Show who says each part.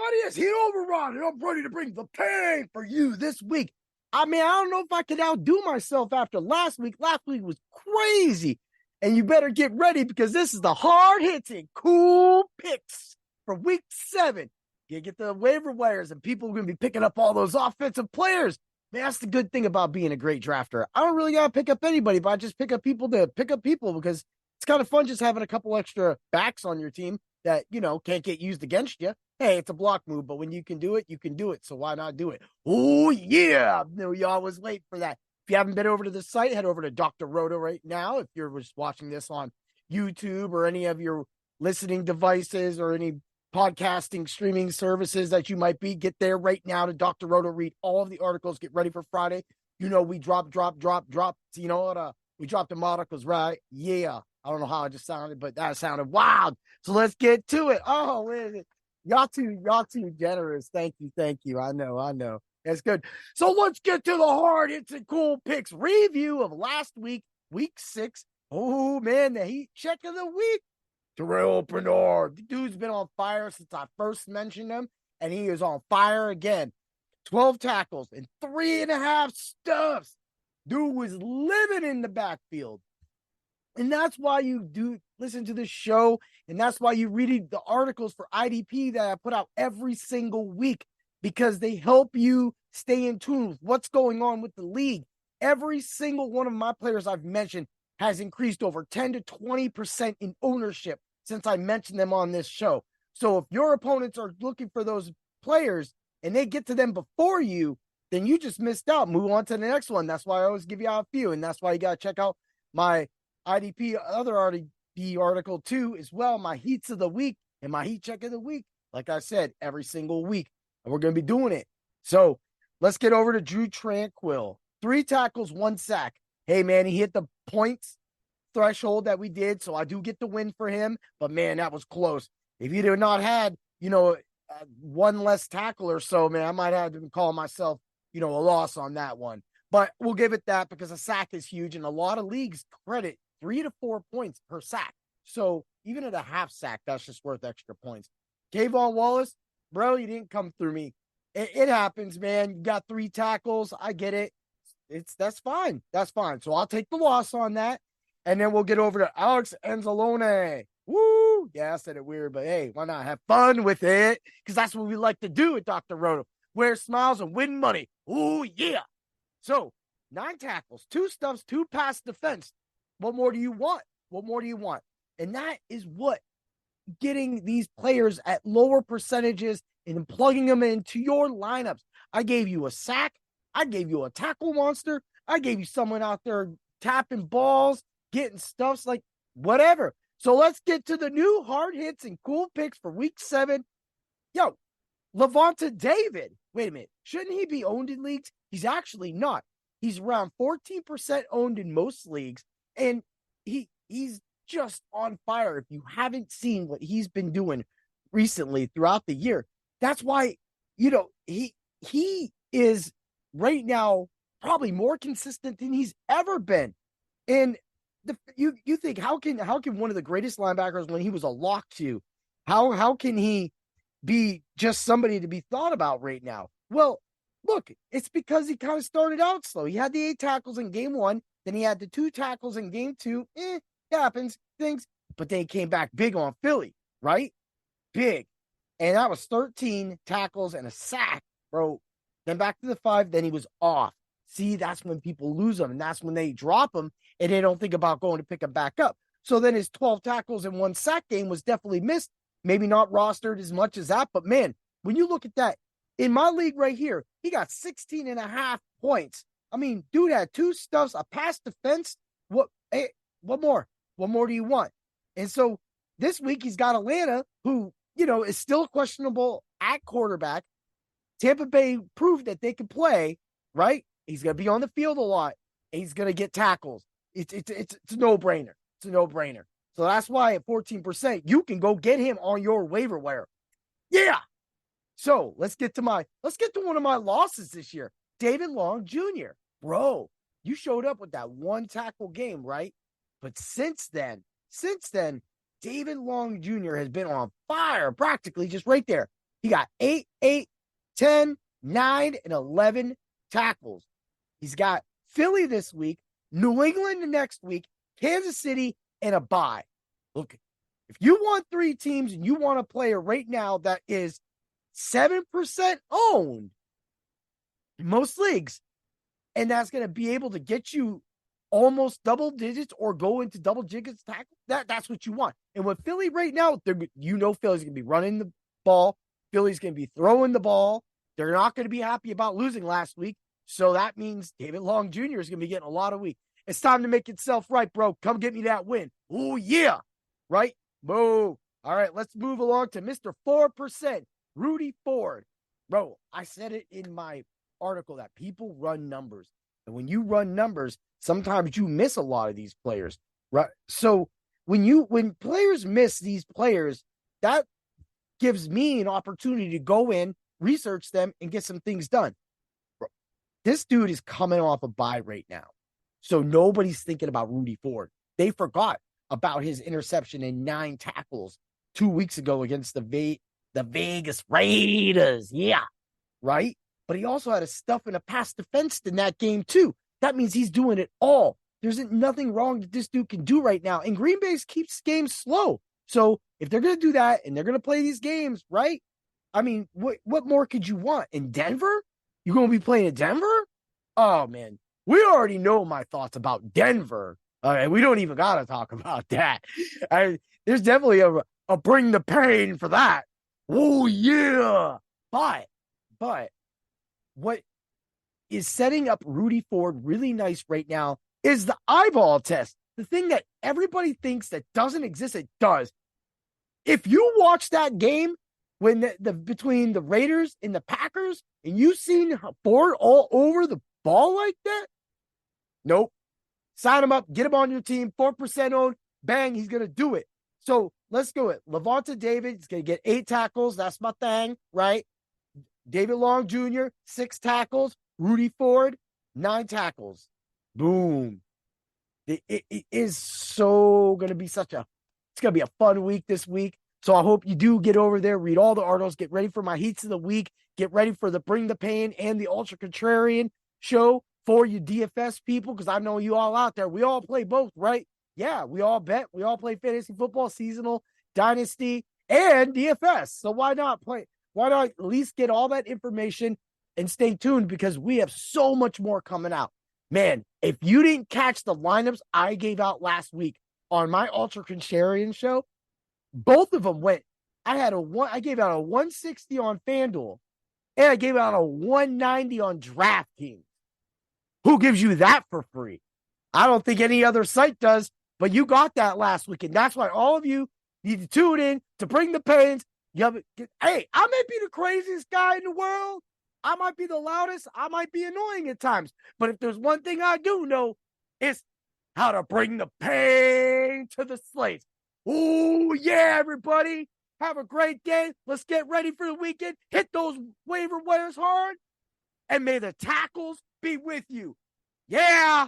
Speaker 1: everybody. It's Heat Override, and I'm ready to bring the pain for you this week. I mean, I don't know if I can outdo myself after last week. Last week was crazy. And you better get ready because this is the hard hits and cool picks for week 7. You get the waiver wires, and people are going to be picking up all those offensive players. Man, that's the good thing about being a great drafter. I don't really got to pick up anybody, but I just pick up people to pick up people because it's kind of fun just having a couple extra backs on your team that, can't get used against you. Hey, it's a block move, but when you can do it, you can do it. So why not do it? Oh, yeah. No, y'all was late for that. If you haven't been over to the site, head over to Dr. Roto right now. If you're just watching this on YouTube or any of your listening devices or any podcasting streaming services that you might be, get there right now to Dr. Roto, read all of the articles, get ready for Friday. We drop. So you know what? We dropped the articles, right? Yeah. I don't know how it just sounded, but that sounded wild. So let's get to it. Oh, wait. Y'all too generous. Thank you. I know. That's good. So let's get to the hard hits and cool picks. Review of last week, week 6. Oh, man, the Heat check of the week. Terrell Bernard. The dude's been on fire since I first mentioned him, and he is on fire again. 12 tackles and 3.5 stuffs. Dude was living in the backfield. And that's why you do listen to this show, and that's why you read the articles for IDP that I put out every single week, because they help you stay in tune with what's going on with the league. Every single one of my players I've mentioned has increased over 10 to 20% in ownership since I mentioned them on this show. So if your opponents are looking for those players and they get to them before you, then you just missed out. Move on to the next one. That's why I always give you out a few, and that's why you got to check out my other IDP article too, as well, my heats of the week and my heat check of the week. Like I said, every single week, and we're going to be doing it. So let's get over to Drew Tranquill. 3 tackles, 1 sack. Hey, man, he hit the points threshold that we did, so I do get the win for him. But, man, that was close. If he'd have not had, 1 less tackle or so, man, I might have to call myself, a loss on that one. But we'll give it that because a sack is huge, and a lot of leagues credit 3 to 4 points per sack. So even at a half sack, that's just worth extra points. Kayvon Wallace, bro, you didn't come through me. It happens, man. You got 3 tackles. I get it. That's fine. That's fine. So I'll take the loss on that. And then we'll get over to Alex Anzalone. Woo! Yeah, I said it weird, but hey, why not have fun with it? Because that's what we like to do at Dr. Roto. Wear smiles and win money. Ooh, yeah. So 9 tackles, 2 stuffs, 2 pass defense. What more do you want? And that is what getting these players at lower percentages and plugging them into your lineups. I gave you a sack. I gave you a tackle monster. I gave you someone out there tapping balls, getting stuffs, like whatever. So let's get to the new hard hits and cool picks for week 7. Yo, Levante David. Wait a minute. Shouldn't he be owned in leagues? He's actually not. He's around 14% owned in most leagues. And he's just on fire. If you haven't seen what he's been doing recently throughout the year, that's why, he is right now probably more consistent than he's ever been. And you think, how can one of the greatest linebackers, when he was a lock to, how can he be just somebody to be thought about right now? Well, look, it's because he kind of started out slow. He had the 8 tackles in game 1. Then he had the 2 tackles in game 2. It happens, things. But then he came back big on Philly, right? Big. And that was 13 tackles and a sack, bro. Then back to the 5. Then he was off. See, that's when people lose him. And that's when they drop him. And they don't think about going to pick him back up. So then his 12 tackles and 1 sack game was definitely missed. Maybe not rostered as much as that. But, man, when you look at that, in my league right here, he got 16.5 points. I mean, dude had 2 stuffs, a pass defense. What more? What more do you want? And so this week he's got Atlanta, who, is still questionable at quarterback. Tampa Bay proved that they can play, right? He's going to be on the field a lot. He's going to get tackles. It's a no-brainer. It's a no-brainer. So that's why at 14%, you can go get him on your waiver wire. Yeah. So let's get to one of my losses this year. David Long Jr. Bro, you showed up with that 1 tackle game, right? But since then, David Long Jr. has been on fire, practically just right there. He got 8, 10, 9, and 11 tackles. He's got Philly this week, New England the next week, Kansas City, and a bye. Look, if you want 3 teams and you want a player right now that is 7% owned in most leagues, and that's going to be able to get you almost double digits or go into double digits tackle, that's what you want. And with Philly right now, Philly's going to be running the ball. Philly's going to be throwing the ball. They're not going to be happy about losing last week. So that means David Long Jr. is going to be getting a lot of week. It's time to make itself right, bro. Come get me that win. Oh, yeah. Right? Move. All right, let's move along to Mr. 4%, Rudy Ford. Bro, I said it in my article that people run numbers. And when you run numbers, sometimes you miss a lot of these players. Right? So when players miss these players, that gives me an opportunity to go in, research them, and get some things done. Bro, this dude is coming off a bye right now. So nobody's thinking about Rudy Ford. They forgot about his interception and 9 tackles 2 weeks ago against the Vegas Raiders. Yeah, right? But he also had a stuff and a pass defense in that game too. That means he's doing it all. There's nothing wrong that this dude can do right now. And Green Bay keeps games slow. So if they're going to do that and they're going to play these games, right? I mean, what more could you want? In Denver? You're going to be playing in Denver? Oh, man. We already know my thoughts about Denver. And we don't even got to talk about that. There's definitely a bring the pain for that. Oh, yeah. But what is setting up Rudy Ford really nice right now is the eyeball test. The thing that everybody thinks that doesn't exist, it does. If you watch that game when the between the Raiders and the Packers and you seen Ford all over the ball like that, nope. Sign him up, get him on your team, 4% owned, bang, he's going to do it. So let's do it. Levante David is going to get 8 tackles. That's my thing, right? David Long Jr., 6 tackles. Rudy Ford, 9 tackles. Boom. It is so going to be it's going to be a fun week this week. So I hope you do get over there, read all the articles, get ready for my heats of the week, get ready for the Bring the Pain and the Ultra Contrarian show for you DFS people, because I know you all out there. We all play both, right? Yeah, we all bet. We all play fantasy football, seasonal, dynasty, and DFS. So why not play? Why not at least get all that information and stay tuned, because we have so much more coming out. Man, if you didn't catch the lineups I gave out last week on my Ultra Contrarian show, both of them went. I gave out a 160 on FanDuel, and I gave out a 190 on DraftKings. Who gives you that for free? I don't think any other site does, but you got that last week, and that's why all of you need to tune in to Bring the Pains. Hey, I may be the craziest guy in the world. I might be the loudest. I might be annoying at times. But if there's one thing I do know, it's how to bring the pain to the slates. Oh, yeah, everybody. Have a great day. Let's get ready for the weekend. Hit those waiver wires hard. And may the tackles be with you. Yeah.